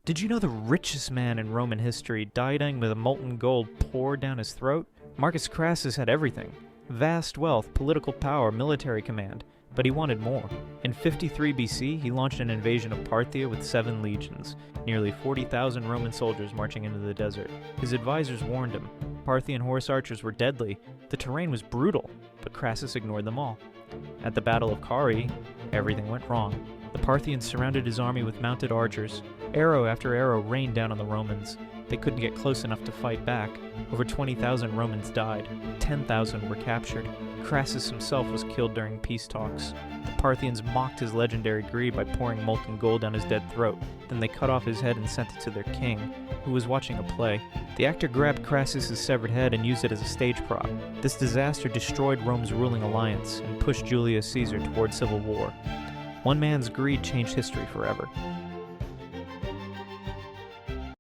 Did you know the richest man in Roman history died with a molten gold poured down his throat? Marcus Crassus had everything. Vast wealth, political power, military command. But he wanted more. In 53 BC, he launched an invasion of Parthia with 7 legions, nearly 40,000 Roman soldiers marching into the desert. His advisors warned him. Parthian horse archers were deadly, the terrain was brutal, but Crassus ignored them all. At the Battle of Carrhae, everything went wrong. The Parthians surrounded his army with mounted archers. Arrow after arrow rained down on the Romans. They couldn't get close enough to fight back. Over 20,000 Romans died. 10,000 were captured. Crassus himself was killed during peace talks. The Parthians mocked his legendary greed by pouring molten gold down his dead throat. Then they cut off his head and sent it to their king, who was watching a play. The actor grabbed Crassus' severed head and used it as a stage prop. This disaster destroyed Rome's ruling alliance and pushed Julius Caesar toward civil war. One man's greed changed history forever.